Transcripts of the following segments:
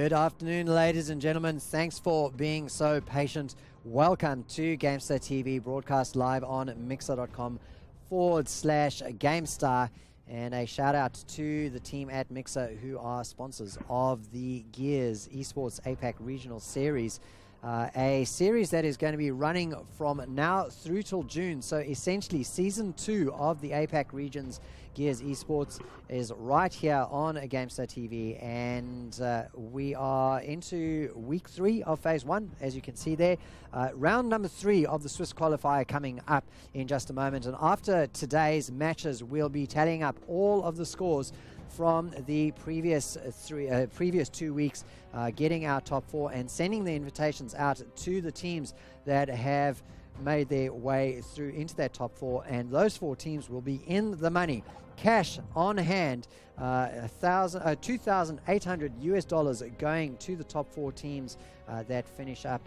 Good afternoon, ladies and gentlemen. Thanks for being so patient. Welcome to GameStar TV, broadcast live on mixer.com/GameStar. And a shout out to the team at Mixer who are sponsors of the Gears Esports APAC Regional Series. A series that is going to be running from now through till June. So essentially season 2 of the APAC region's Gears Esports is right here on GameStar TV, and we are into week 3 of phase 1, as you can see there. Round number 3 of the Swiss qualifier coming up in just a moment, and after today's matches we'll be tallying up all of the scores from the previous 2 weeks, getting our top 4 and sending the invitations out to the teams that have made their way through into that top 4, and those 4 teams will be in the money. Cash on hand, $2,800 US going to the top 4 teams that finish up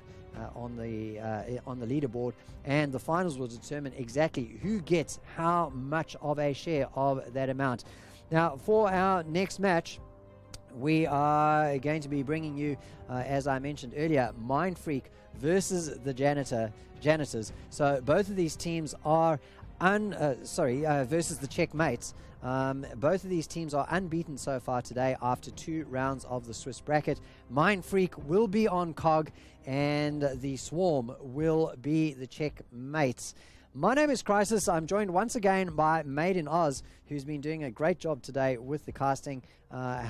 on the leaderboard, and the finals will determine exactly who gets how much of a share of that amount. Now, for our next match, we are going to be bringing you, as I mentioned earlier, Mindfreak versus the Janitors. So both of these teams are versus the Checkm8s. Both of these teams are unbeaten so far today after 2 rounds of the Swiss bracket. Mindfreak will be on COG, and the Swarm will be the Checkm8s. My name is Crisis. I'm joined once again by Made in Oz, who's been doing a great job today with the casting. What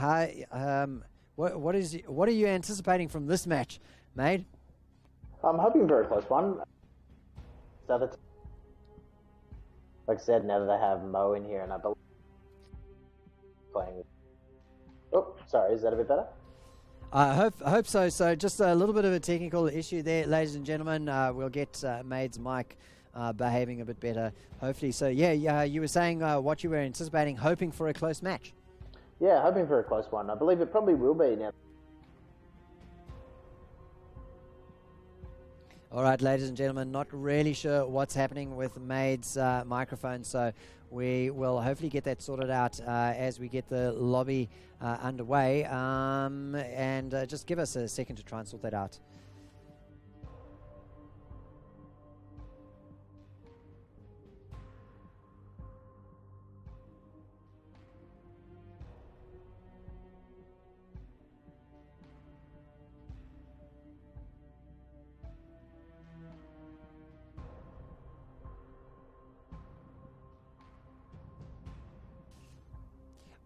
are you anticipating from this match, Made? I'm hoping for a close one. Like I said, now that I have Mo in here, and I believe playing with... Oh, sorry, is that a bit better? I hope so. So just a little bit of a technical issue there, ladies and gentlemen. We'll get Made's mic behaving a bit better, hopefully. So yeah, you were saying what you were anticipating, hoping for a close match. Yeah, hoping for a close one. I believe it probably will be now. All right, ladies and gentlemen, not really sure what's happening with Made's microphone, so we will hopefully get that sorted out as we get the lobby underway, and just give us a second to try and sort that out.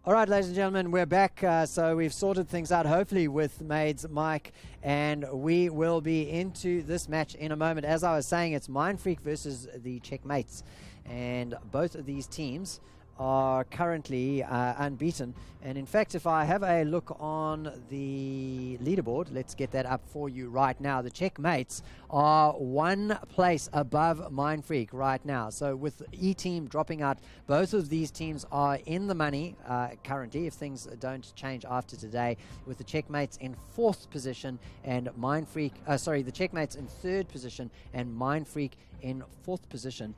All right, ladies and gentlemen, we're back. So we've sorted things out, hopefully, with Made's mic, and we will be into this match in a moment. As I was saying, it's Mindfreak versus the Checkm8s, and both of these teams are currently unbeaten. And in fact, if I have a look on the leaderboard, let's get that up for you right now. The Checkm8s are 1 place above Mindfreak right now. So with E-Team dropping out, both of these teams are in the money currently, if things don't change after today, with the Checkm8s in 4th position and the Checkm8s in 3rd position and Mindfreak in 4th position.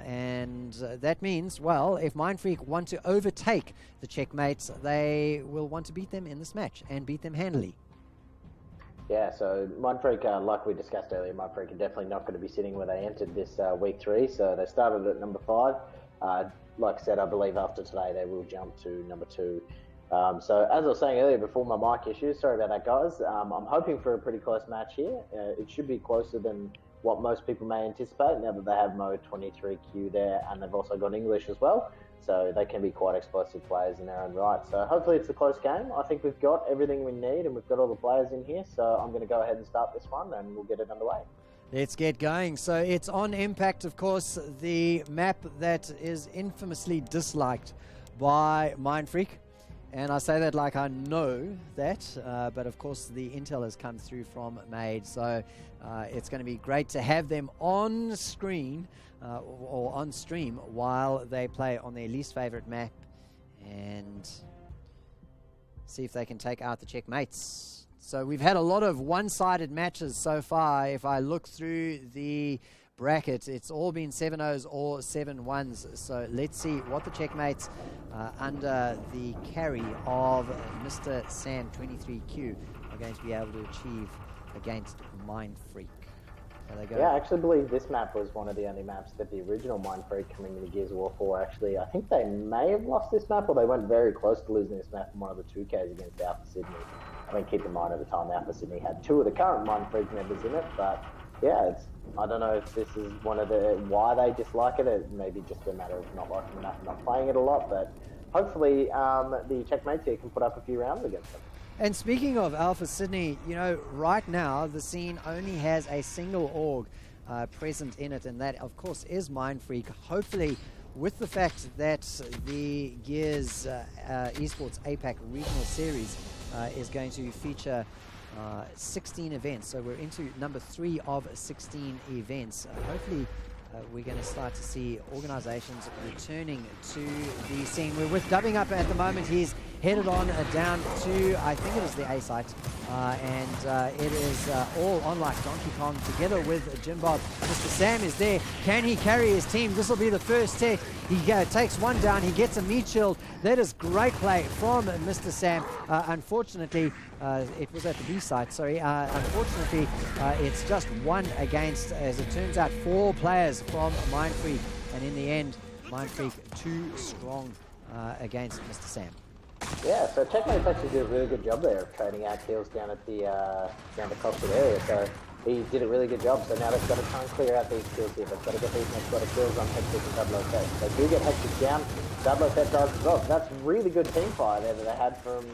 And that means, well, if Mindfreak want to overtake the Checkm8s, they will want to beat them in this match and beat them handily. Yeah, so Mindfreak, like we discussed earlier, Mindfreak are definitely not going to be sitting where they entered this week 3. So they started at number 5. Like I said, I believe after today they will jump to number 2. So as I was saying earlier before my mic issues, sorry about that, guys. I'm hoping for a pretty close match here. It should be closer than what most people may anticipate now that they have Mo 23Q there, and they've also got English as well, so they can be quite explosive players in their own right. So hopefully it's a close game. I think we've got everything we need, and we've got all the players in here, so I'm going to go ahead and start this one, and we'll get it underway. Let's get going. So it's on Impact, of course, the map that is infamously disliked by Mindfreak. And I say that like I know that, but of course the intel has come through from Made, so it's going to be great to have them on screen or on stream while they play on their least favorite map and see if they can take out the Checkm8s. So we've had a lot of one-sided matches so far. If I look through the bracket, it's all been 7-0s or 7-1s. So let's see what the Checkm8s under the carry of Mr. Sam 23Q are going to be able to achieve against Mindfreak. So they go. Yeah, I actually believe this map was one of the only maps that the original Mindfreak coming into Gears of War 4 actually, I think they may have lost this map, or they went very close to losing this map in one of the 2Ks against Alpha Sydney. I mean, keep in mind at the time Alpha Sydney had 2 of the current Mindfreak members in it, but yeah, I don't know if this is one of why they dislike it. It may be just a matter of not liking the map and not playing it a lot, but hopefully the Checkmates here can put up a few rounds against them. And speaking of Alpha Sydney, you know, right now the scene only has a single org present in it, and that of course is Mindfreak. Hopefully, with the fact that the Gears Esports APAC Regional Series is going to feature 16 events, so we're into number 3 of 16 events. Hopefully we're going to start to see organizations returning to the scene. We're with Dubbing Up at the moment. He's headed on down to, I think it is the A site, and it is all on like Donkey Kong together with Jim Bob. Mr. Sam is there. Can he carry his team? This will be the first tech. He takes one down. He gets a meat shield. That is great play from Mr. Sam. Unfortunately, it was at the B site, sorry. Unfortunately, it's just 1 against, as it turns out, 4 players from Mindfreak. And in the end, Mindfreak too strong against Mr. Sam. Yeah, so Checkm8s actually did a really good job there of trading out kills down at the cockpit area. So he did a really good job. So now they've got to try and clear out these kills here. They've got to get these next lot of kills on Hectic and Double Fett. They do get Hectic down. Double Fett does as well. So that's really good team fire there that they had from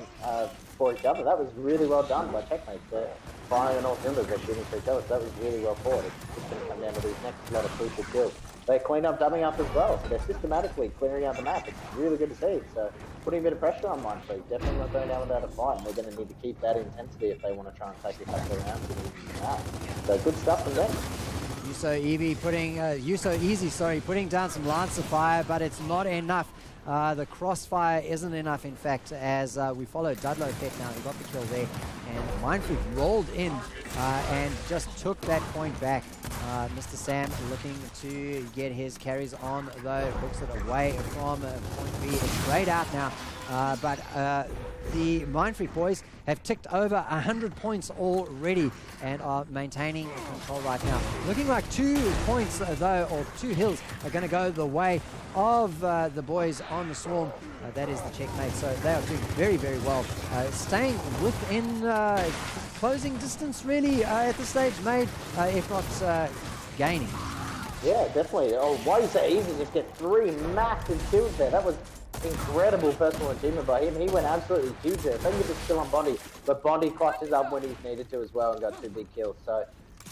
for each other. That was really well done by Checkm8s. They're firing on all cylinders. They're shooting for each other. So that was really well fought. It's going to come down to these next lot of crucial kills. They clean up Dubbing Up as well. So they're systematically clearing out the map. It's really good to see. So putting a bit of pressure on Mindfreak. Definitely not going down without a fight. And they're going to need to keep that intensity if they want to try and take a couple of rounds in the map. So good stuff from them. Yuso Easy putting down some Lancer fire, but it's not enough. The crossfire isn't enough, in fact, as we follow Dudlow Fett now. He got the kill there, and Mindfreak rolled in and just took that point back. Mr. Sam looking to get his carries on, though, books it away from point B. It's grayed out now, but the Mindfreak boys have ticked over 100 points already and are maintaining control right now. Looking like 2 points, though, or 2 hills are going to go the way of the boys on the Swarm. That is the Checkmate. So they are doing very, very well. Staying within closing distance, really, at this stage, made, if not gaining. Yeah, definitely. Oh, why is it easy to just get 3 massive kills there? That was incredible personal achievement by him. He went absolutely huge there. If they can get this kill on Bondi, but Bondi clutches up when he's needed to as well and got 2 big kills. So,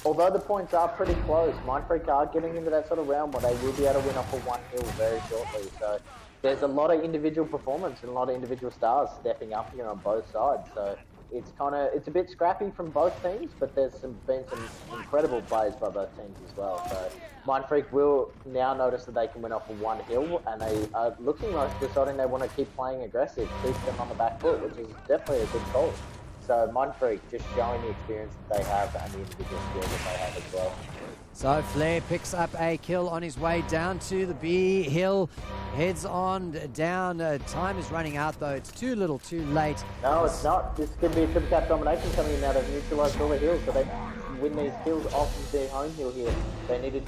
although the points are pretty close, Mindfreak are getting into that sort of realm where they will be able to win off of 1 hill very shortly. So, there's a lot of individual performance and a lot of individual stars stepping up here on both sides. So, it's a bit scrappy from both teams, but there's been some incredible plays by both teams as well. So Mindfreak will now notice that they can win off of 1 hill, and they are looking like deciding they want to keep playing aggressive, keep them on the back foot, which is definitely a good call. So Mindfreak just showing the experience that they have and the individual skills that they have as well. So Flair picks up a kill on his way down to the B hill, heads on down. Time is running out, though. It's too little, too late. No, it's not. This could be a triple cap domination coming in now. They've neutralized all the hills, so they win these kills off of their home hill here. They needed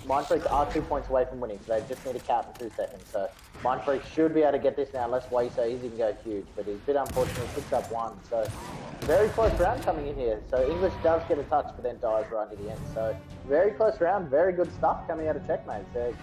Mindfreak are 2 points away from winning, so they just need a cap in 2 seconds. So Mindfreak should be able to get this now, unless Way so easy can go huge, but he's a bit unfortunate. Picks up 1, so very close round coming in here. So English does get a touch, but then dies right near the end. So very close round, very good stuff coming out of Checkmate. So,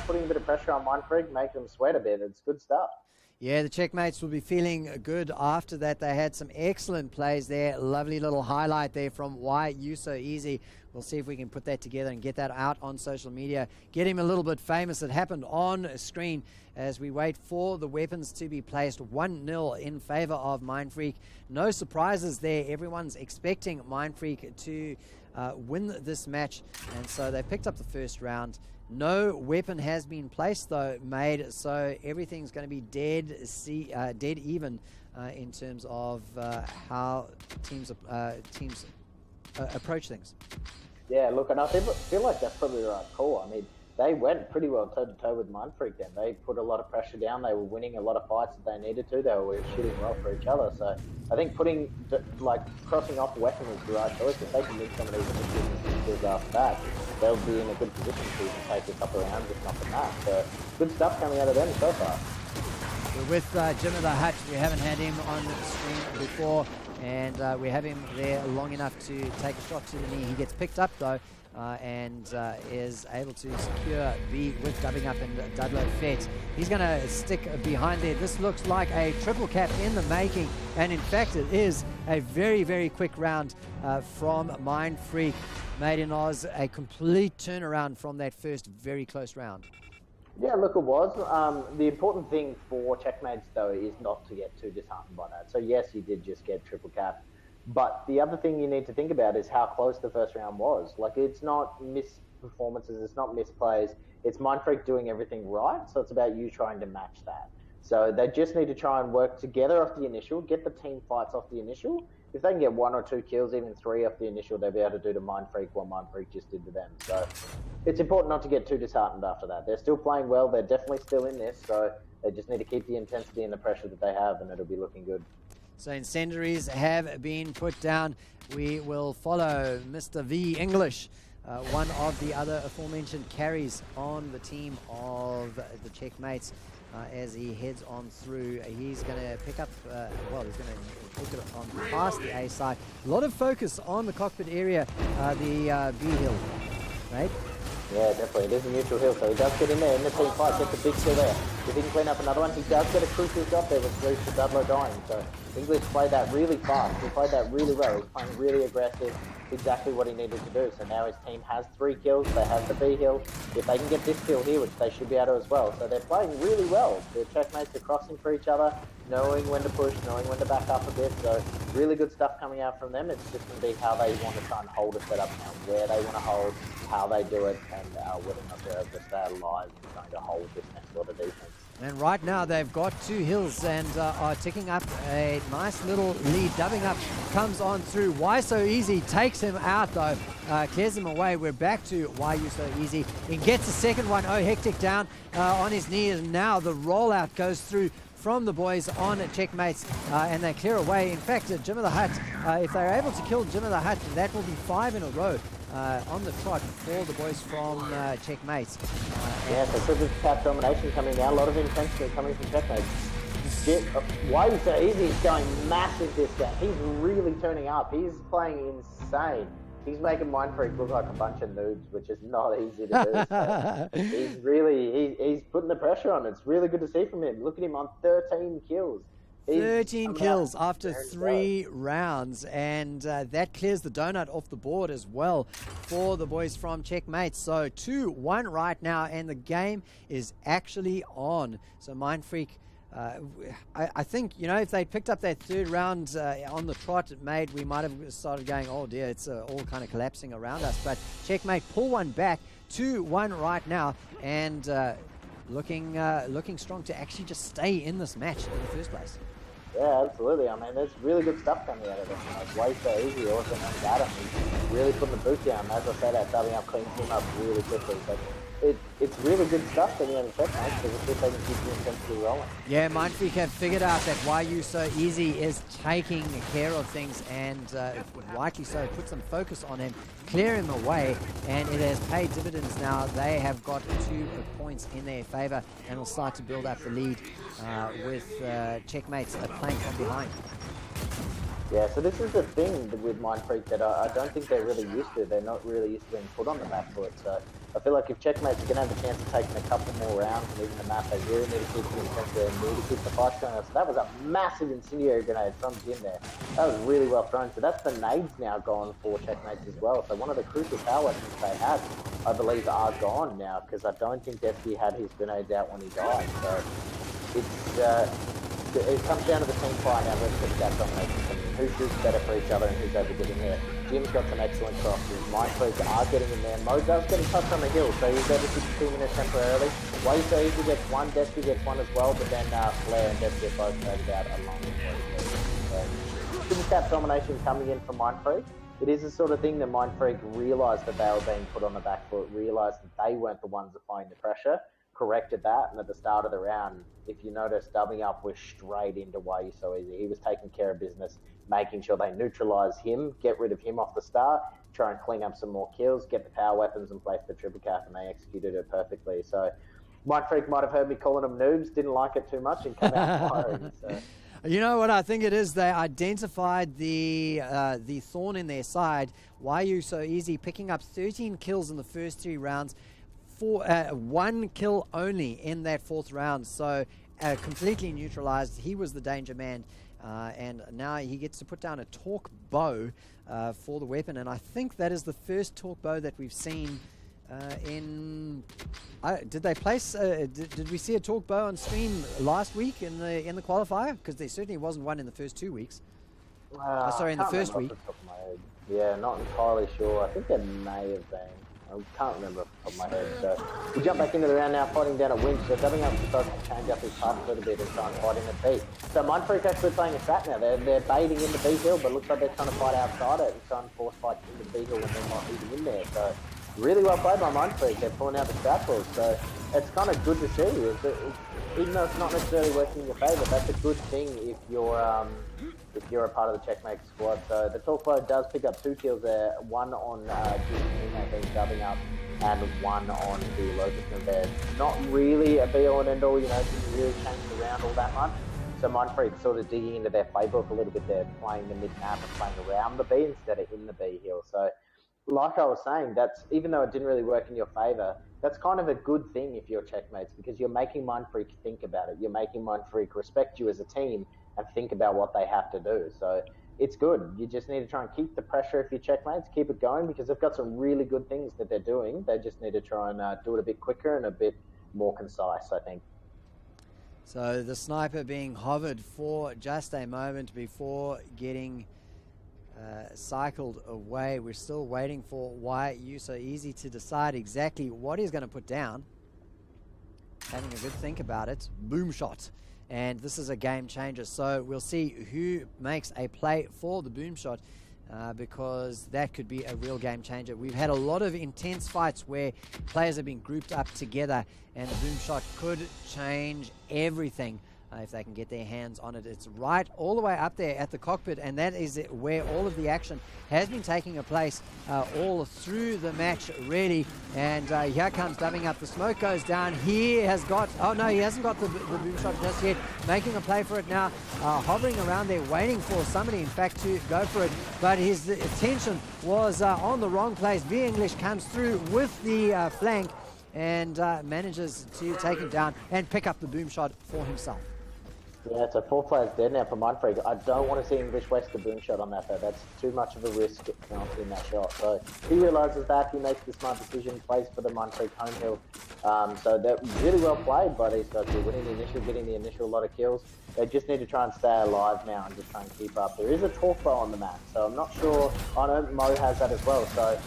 putting a bit of pressure on Mindfreak, make them sweat a bit. It's good stuff. Yeah, the Checkmates will be feeling good after that. They had some excellent plays there. Lovely little highlight there from Why You So Easy. We'll see if we can put that together and get that out on social media. Get him a little bit famous. It happened on screen as we wait for the weapons to be placed. 1-0 in favor of Mindfreak. No surprises there. Everyone's expecting Mindfreak to win this match. And so they picked up the first round. No weapon has been placed, though, made, so everything's going to be dead even in terms of how teams approach things. Yeah, look, and I feel like that's probably the right call. I mean, they went pretty well toe-to-toe with Mindfreak then. They put a lot of pressure down. They were winning a lot of fights that they needed to. They were shooting well for each other. So I think crossing off Weapon was the right choice. If they can win some of these initiatives after that, they'll be in a good position to even take a couple of rounds, if not the match. So good stuff coming out of them so far. We're with Jim of the Hut. We haven't had him on the stream before, and we have him there long enough to take a shot to the knee. He gets picked up though, and is able to secure B with dubbing up and Dudlow Fett. He's going to stick behind there. This looks like a triple cap in the making, and in fact it is a very, very quick round from Mindfreak. Made in Oz, a complete turnaround from that first very close round. Yeah, look, it was. The important thing for Checkmates, though, is not to get too disheartened by that. So, yes, you did just get triple cap. But the other thing you need to think about is how close the first round was. Like, it's not missed performances, it's not missed plays. It's Mindfreak doing everything right, so it's about you trying to match that. So they just need to try and work together off the initial, get the team fights off the initial. If they can get 1 or 2 kills, even 3 off the initial, they'll be able to do to Mindfreak what Mindfreak just did to them. So it's important not to get too disheartened after that. They're still playing well. They're definitely still in this. So they just need to keep the intensity and the pressure that they have, and it'll be looking good. So incendiaries have been put down. We will follow Mr. V English, one of the other aforementioned carries on the team of the Checkmates. As he heads on through, he's going to pick up, he's going to pick it on past the A side. A lot of focus on the cockpit area, the B hill, right? Yeah, definitely. It is a neutral hill, so he does get in there in the team fight, gets a big kill there. If he can clean up another one, he does get a crucial shot there with Reese to Dudlow dying. So English played that really fast. He played that really well. He's playing really aggressive, exactly what he needed to do. So now his team has 3 kills. They have the B hill. If they can get this kill here, which they should be able to as well. So they're playing really well. Their Checkmates are crossing for each other, knowing when to push, knowing when to back up a bit. So really good stuff coming out from them. It's just going to be how they want to try and hold a setup now, where they want to hold, how they do it, and whether or not they're able to stay alive and trying to hold this next sort of defense. And right now they've got 2 hills and are ticking up a nice little lead. Dubbing up comes on through. Why So Easy takes him out though, clears him away. We're back to Why You So Easy. He gets the second one. Oh, Hectic down on his knee, and now the rollout goes through from the boys on Checkmates, and they clear away. In fact, Jim of the Hut, if they're able to kill Jim of the Hut, that will be 5 in a row on the trot for the boys from Checkmates. Yeah, so triple cap domination coming down, a lot of intensity coming from Checkmates. Why is so easy? He's going massive this game. He's really turning up. He's playing insane. He's making Mindfreak look like a bunch of noobs, which is not easy to do. So he's putting the pressure on. It's really good to see from him. Look at him on 13 kills. 13 kills after 3 rounds, and that clears the donut off the board as well for the boys from Checkmates. So 2-1 right now, and the game is actually on. So Mindfreak, I think, you know, if they picked up that 3rd round on the trot, we might have started going, oh dear, it's all kind of collapsing around us. But Checkmate pull one back, 2-1 right now, and looking strong to actually just stay in this match in the first place. Yeah, absolutely. I mean, there's really good stuff coming out of them. Like, Way So Easy, also known as Adam, he's really putting the boot down. As I said, that dubbing up cleans him up really quickly. So it's really good stuff coming out of Checkmates, because if they can keep the intensity rolling. Yeah, Mindfreak have figured out that Why You So Easy is taking care of things, and rightly so, put some focus on him, clear him away, and it has paid dividends now. They have got 2 points in their favor and will start to build up the lead with Checkmates playing from behind. Yeah, so this is the thing with Mindfreak that I don't think they're really used to. They're not really used to being put on the map for it. So I feel like if Checkmates are going to have a chance of taking a couple more rounds and leaving the map, they really need to keep the intensity and need to keep the fights going on. So that was a massive incendiary grenade from Jim there. That was really well thrown. So that's the nades now gone for Checkmates as well. So one of the crucial power weapons they had, I believe, are gone now, because I don't think Despy had his grenades out when he died. So it comes down to the team fight now versus that domination. Who's better for each other and who's able to get in there. Jim's got some excellent crosses. Mindfreak are getting in there. Moza's getting touched on the hill, so he's able to 2 minutes temporarily. Way So Easy gets 1, Despy gets 1 as well, but then Flair and Despy are both noted out along with Way So Easy. So triple cap domination coming in from Mindfreak. it is the sort of thing that Mindfreak realised that they were being put on the back foot, realised that they weren't the ones applying the pressure, corrected that, and at the start of the round, if you notice, doubling up was straight into Why You So Easy. He was taking care of business, making sure they neutralise him, get rid of him off the start, try and clean up some more kills, get the power weapons and place the triple cap, and they executed it perfectly. So Mindfreak might have heard me calling them noobs, didn't like it too much, and come out firing. So. You know what I think it is? They identified the thorn in their side. Why You So Easy, picking up 13 kills in the first 3 rounds, for 1 kill only in that 4th round. So completely neutralized. He was the danger man, and now he gets to put down a torque bow for the weapon. And I think that is the first torque bow that we've seen did they place? Did we see a torque bow on stream last week in the qualifier? Because there certainly wasn't one in the first 2 weeks. Sorry, in the first week. Yeah, not entirely sure. I think there may have been. I can't remember off the top of my head. So we jump back into the round now, fighting down a winch. So dubbing up decides to change up his path a little bit and try and fight in the B. So Mindfreak actually playing a trap now. They're baiting in the B hill, but looks like they're trying to fight outside it and try and force fight in the B hill when they're not even in there. So really well played by Mindfreak. They're pulling out the scrapples. So it's kind of good to see. Even though it's not necessarily working in your favour, that's a good thing if you're a part of the Checkm8s squad. So the Torque Bow does pick up 2 kills there, 1 on being dubbing up, and 1 on the Locust there. Not really a be-all and end-all, you know, didn't really change the round all that much. So Mindfreak sort of digging into their playbook a little bit there, playing the mid-map and playing around the B instead of in the B hill. So like I was saying, that's, even though it didn't really work in your favour, that's kind of a good thing if you're Checkm8s, because you're making Mindfreak think about it. You're making Mindfreak respect you as a team and think about what they have to do. So it's good. You just need to try and keep the pressure if you're Checkm8s, keep it going, because they've got some really good things that they're doing. They just need to try and do it a bit quicker and a bit more concise, I think. So the sniper being hovered for just a moment before getting cycled away. We're still waiting for Why You So Easy to decide exactly what he's going to put down. Having a good think about it. Boom shot. And this is a game changer. So we'll see who makes a play for the boom shot, because that could be a real game changer. We've had a lot of intense fights where players have been grouped up together, and the boom shot could change everything. If they can get their hands on it. It's right all the way up there at the cockpit, and that is where all of the action has been taking place all through the match, really. And here comes dubbing up. The smoke goes down. He has got, oh no, he hasn't got the boom shot just yet. Making a play for it now, hovering around there, waiting for somebody, in fact, to go for it. But his attention was on the wrong place. V-English comes through with the flank and manages to take him down and pick up the boom shot for himself. Yeah, so 4 players dead now for Mindfreak. I don't want to see English waste the boom shot on that though. That's too much of a risk in that shot. So he realises that, he makes the smart decision, plays for the Mindfreak home hill. So that really well played by these guys. They're winning the initial, getting the initial lot of kills. They just need to try and stay alive now and just try and keep up. There is a torque bow on the map, so I'm not sure. I know Mo has that as well. So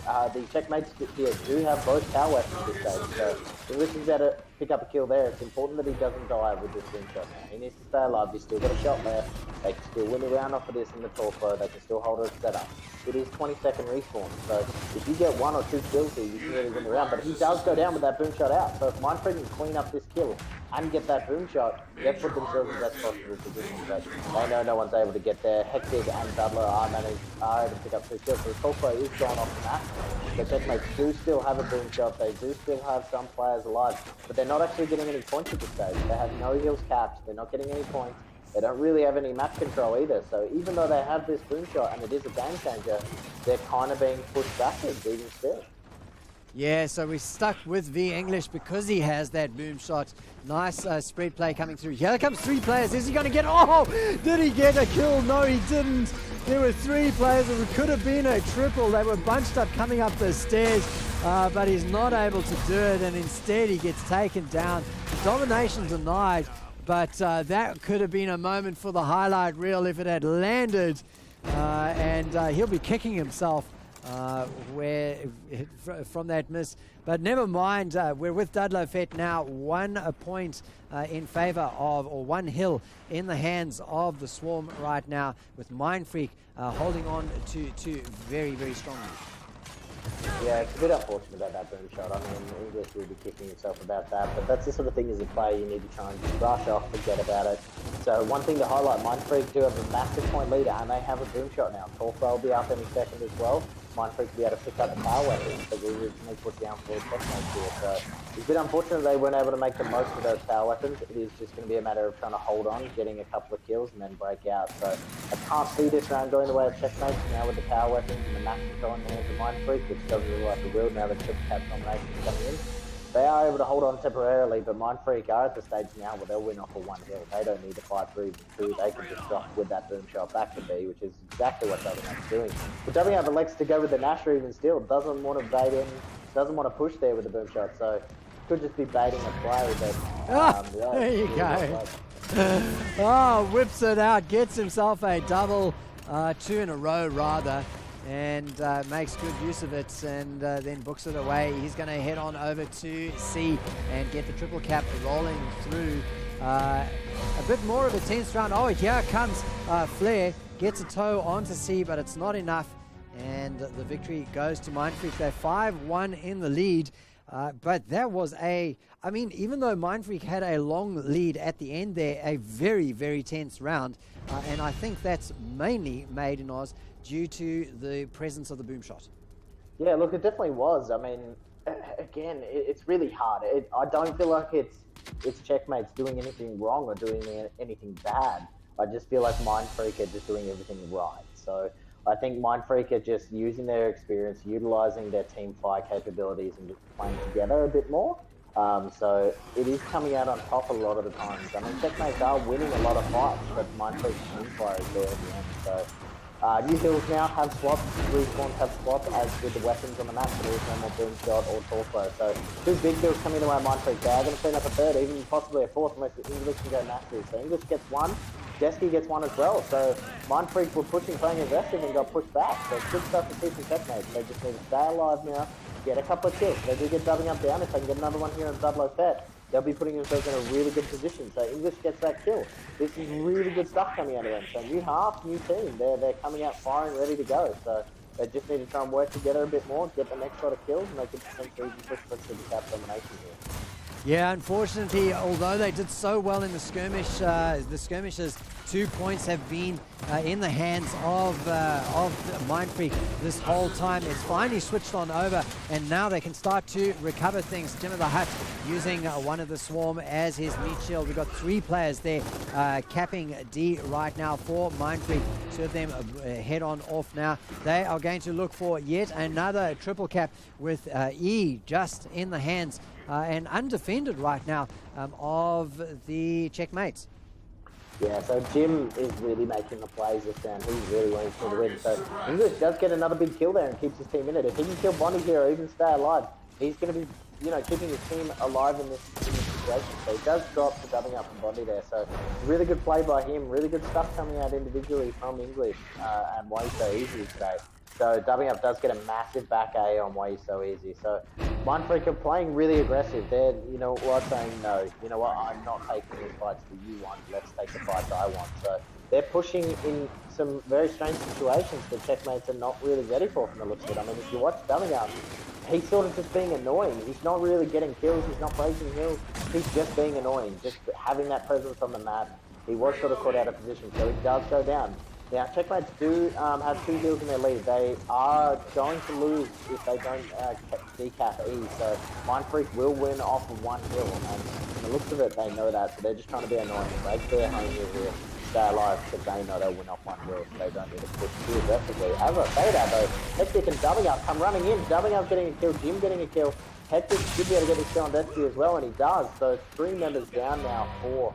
the Checkm8s here do have both power weapons at this stage. So English is able to pick up a kill there. It's important that he doesn't die with this boom shot now. He needs to stay alive. He's still got a shot there. They can still win the round off of this in the torque bow. They can still hold it set up. It is 20-second respawn. So if you get 1 or 2 kills here, you can really win the round. But he does go down with that boom shot out. So if Mindfreak can clean up this kill and get that boom shot, they've put themselves in the best possible position. But they know no one's able to get there. Hectic and Doubler are able to pick up 2 kills. So the torque bow is gone off the map. The Checkm8s do still have a boom shot. They do still have some players alive, but they're not actually getting any points at this stage. They have no heals capped. They're not getting any points. They don't really have any map control either. So even though they have this boom shot and it is a game changer, they're kind of being pushed backwards even still. Yeah, so we're stuck with V-English because he has that boom shot. Nice spread play coming through. Here comes 3 players. Is he going to get... Oh, did he get a kill? No, he didn't. There were 3 players. It could have been a triple. They were bunched up coming up the stairs, but he's not able to do it, and instead he gets taken down. Domination denied, but that could have been a moment for the highlight reel if it had landed, and he'll be kicking himself from that miss. But never mind, we're with Dudlow Fett now, 1 point in favor of, or 1 hill in the hands of the Swarm right now, with Mindfreak holding on to very, very strongly. Yeah, it's a bit unfortunate about that boom shot. I mean, English will be kicking himself about that, but that's the sort of thing as a player you need to try and just brush off, forget about it. So one thing to highlight, Mindfreak do have a massive point leader, and they have a boom shot now. Torfa will be up any second as well. Mindfreak will be able to pick up the power weapons that we originally put down for Checkm8s here. So it's a bit unfortunate they weren't able to make the most of those power weapons. It is just going to be a matter of trying to hold on, getting a couple of kills, and then break out. So I can't see this round going the way of Checkm8s now with the power weapons and the max control in the hands of Mindfreak, which doesn't look like it will now that triple cap domination is coming in. They are able to hold on temporarily, but Mindfreak are at the stage now where they'll win off of 1 hill. They don't need to fight for even 2. They can just drop with that boom shot back to B, which is exactly what Checkm8s doing. But Checkm8s elects to go with the Nasher even still. Doesn't want to bait in, doesn't want to push there with the boom shot. So could just be baiting a play, but yeah, there you go. Oh, whips it out, gets himself a double, 2 in a row rather, and makes good use of it, and then books it away. He's going to head on over to C and get the triple cap rolling through. A bit more of a tense round. Oh, here comes Flair, gets a toe onto C, but it's not enough, and the victory goes to Mindfreak. They're 5-1 in the lead. But that was I mean, even though Mindfreak had a long lead at the end there, a very, very tense round. And I think that's mainly made in Oz due to the presence of the boom shot. Yeah, look, it definitely was. I mean, again, it's really hard. I don't feel like it's Checkm8s doing anything wrong or doing anything bad. I just feel like Mindfreak are just doing everything right. So I think Mindfreak are just using their experience, utilizing their team fight capabilities, and just playing together a bit more. So it is coming out on top a lot of the times. I mean, Checkm8s are winning a lot of fights, but Mindfreak's team fire is there at the end. So New Hills now have swaps, Respawns have swaps, as with the weapons on the map, so there is no more boom shot or torso. So 2 big kills coming into our Mindfreak. They are going to clean up a 3rd, even possibly a 4th, unless English can go massive. So English gets 1. Jesky gets 1 as well, so Mindfreak were pushing, playing aggressive, and got pushed back. So it's good stuff to see from Checkm8s. They just need to stay alive now, get a couple of kills. They do get dubbing up down. If they can get another one here in Dudlow Fett, they'll be putting themselves in a really good position. So English gets that kill. This is really good stuff coming out of them. So new half, new team. They're coming out firing, ready to go. So they just need to try and work together a bit more, get the next lot of kills, and they could potentially even push for the cap domination here. Yeah, unfortunately, although they did so well in the skirmishes, 2 points have been in the hands of Mindfreak this whole time. It's finally switched on over, and now they can start to recover things. Jim of the Hut using one of the Swarm as his meat shield. We've got 3 players there capping D right now for Mindfreak. 2 of them head on off now. They are going to look for yet another triple cap with E just in the hands and undefended right now of the Checkm8s. Yeah, so Jim is really making the plays this round. He's really wanting for the win. So English does get another big kill there and keeps his team in it. If he can kill Bonnie here or even stay alive, he's going to be, keeping his team alive in this situation. So he does drop the dubbing up from Bondi there. So really good play by him. Really good stuff coming out individually from English and why he's so easy today. So dubbing up does get a massive back A on why he's so easy. So Mindfreak are playing really aggressive. They're, saying no. You know what, I'm not taking these fights that you want. Let's take the fights I want. So they're pushing in some very strange situations that Checkm8s are not really ready for from the looks of it. I mean, if you watch dubbing up, he's sort of just being annoying. He's not really getting kills. He's not breaking hills. He's just being annoying. Just having that presence on the map. He was sort of caught out of position, so he does go down. Now, Checkm8s do have 2 kills in their lead. They are going to lose if they don't decap E, so Mindfreak will win off of 1 hill, and from the looks of it, they know that, so they're just trying to be annoying. Break their home hill here, stay alive, because they know they'll win off 1 hill, so they don't need to push too aggressively. As I say that, though, Hectic and Dubbing Up come running in. Dubbing Up getting a kill, Jim getting a kill. Hectic should be able to get this kill on Destiny as well, and he does. So 3 members down now for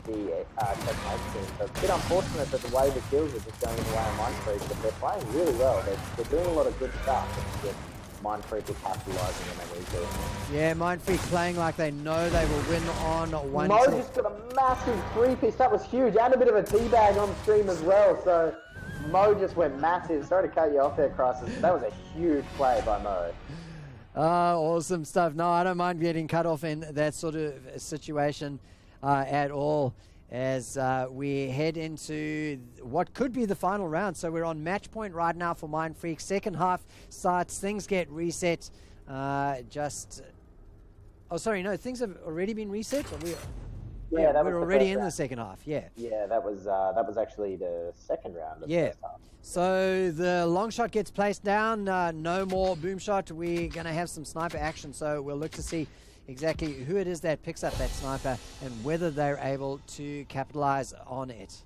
the Checkm8s team. So it's a bit unfortunate that the way the kills are just going in the way of Mindfreak, but they're playing really well. They're doing a lot of good stuff. It's just Mindfreak is capitalising on that easily. Yeah, Mindfreak playing like they know they will win on 1. Mo just got a massive 3-piece. That was huge. And a bit of a teabag on stream as well. So Mo just went massive. Sorry to cut you off there, Crisis. That was a huge play by Mo. Awesome stuff. No, I don't mind getting cut off in that sort of situation at all, as we head into what could be the final round. So we're on match point right now for Mindfreak. Second half starts, things get reset. Things have already been reset? We're already in the second half, yeah. Yeah, that was actually the second round of the first half. So the long shot gets placed down, no more boom shot. We're going to have some sniper action, so we'll look to see exactly who it is that picks up that sniper and whether they're able to capitalize on it.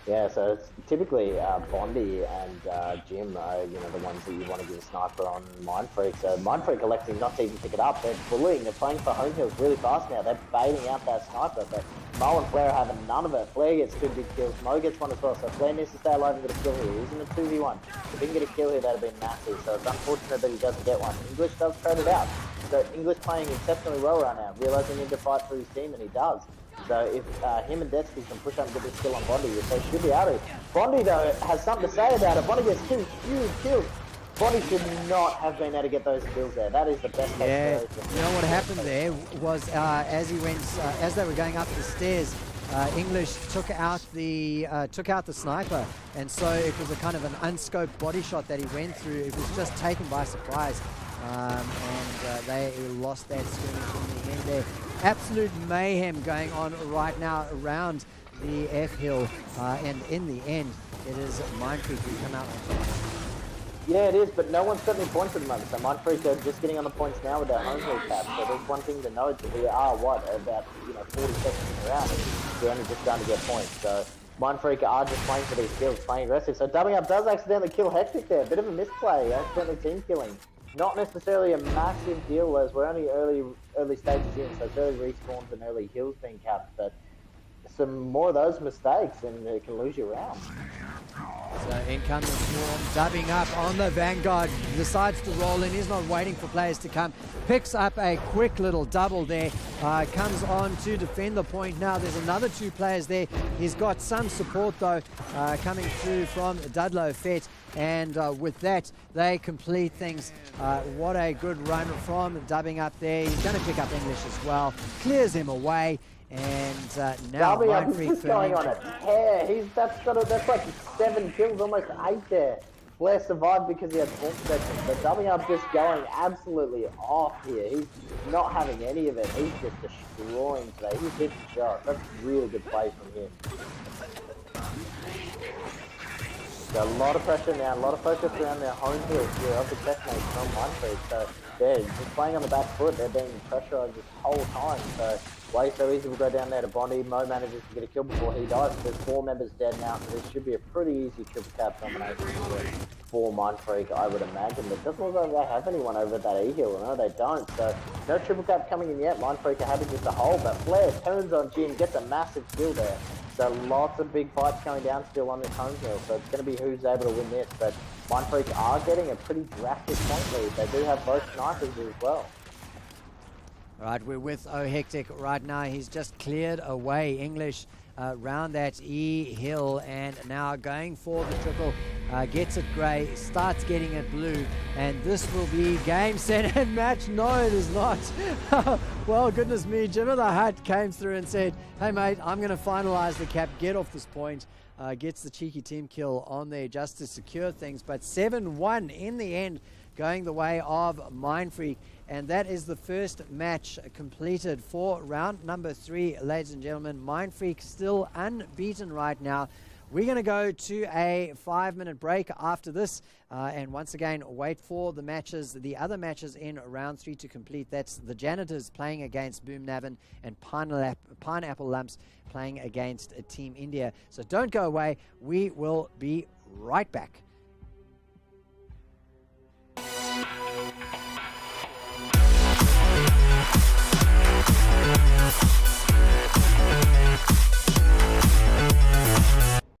Yeah, so it's typically Bondi and Jim are the ones that you want to get a sniper on Mindfreak. So Mindfreak electing not to even pick it up. They're bullying, they're playing for home hills really fast now. They're baiting out that sniper, but Mo and Flair are having none of it. Flair gets 2 big kills, Mo gets 1 as well, so Flair needs to stay alive and get a kill here. He's in a 2v1. If he can get a kill here, that would have been massive. So it's unfortunate that he doesn't get one. English does trade it out. So English playing exceptionally well right now, realising he needs to fight for his team, and he does. So if him and Detsky can push up and get this kill on Bondi, they should be able to. Bondi, though, has something to say about it. Bondi gets 2 huge kills. Bondi should not have been able to get those kills there. That is the best case. Yeah, you know what happened there was as they were going up the stairs, English took out the sniper, and so it was a kind of an unscoped body shot that he went through. It was just taken by surprise, and they lost that skirmish in the end there. Absolute mayhem going on right now around the F hill, and in the end, it is Mindfreak who come out on top. Yeah, it is, but no one's got any points at the moment. So Mindfreak are just getting on the points now with their home hill cap. So there's one thing to note, that we are about 40 seconds around, and we're only just starting to get points. So Mindfreak are just playing for these kills, playing aggressive. So Dubbing Up does accidentally kill Hectic there. Bit of a misplay, accidentally team killing. Not necessarily a massive deal, as we're only early stages in, so it's early respawns and early hills being capped, but some more of those mistakes and it can lose you around. So incoming Swarm, Dubbing Up on the Vanguard, decides to roll in, he's not waiting for players to come, picks up a quick little double there, comes on to defend the point now. There's another 2 players there. He's got some support though coming through from Dudlow Fett, and with that they complete things. What a good run from Dubbing Up there. He's going to pick up English as well, clears him away. And now Mindfreak is going on it. Yeah, that's like 7 kills, almost 8 there. Flair survived because he had full protection, but Dubbing Up just going absolutely off here. He's not having any of it. He's just destroying today. He's hitting shots. That's really good play from him. So a lot of pressure now, a lot of focus around their home field here of the Checkm8s from Mindfreak. So they're just playing on the back foot. They're being pressurized this whole time. So way so easy. We'll go down there to Bondi. Mo manages to get a kill before he dies. There's 4 members dead now, so this should be a pretty easy triple cap domination for Mindfreak, I would imagine. But it doesn't look like they have anyone over at that E-hill. No, they don't. So no triple cap coming in yet. Mindfreak are happy just to hold, but Flair turns on Jin, gets a massive kill there. So lots of big fights going down still on this home hill. So it's going to be who's able to win this. But Mindfreak are getting a pretty drastic point lead. They do have both snipers as well. All right, we're with Hectic right now. He's just cleared away English round that E-hill, and now going for the triple. Gets it grey, starts getting it blue, and this will be game, set, and match. No, it is not. Well, goodness me, Jimmy the Hutt came through and said, hey mate, I'm going to finalize the cap, get off this point. Gets the cheeky team kill on there just to secure things, but 7-1 in the end, going the way of Mindfreak. And that is the first match completed for round number 3, ladies and gentlemen. Mindfreak still unbeaten right now. We're going to go to a 5-minute break after this, and once again wait for the matches, the other matches in round 3 to complete. That's the Janitors playing against Boom Navin, and Pineapple Lumps playing against Team India. So don't go away. We will be right back.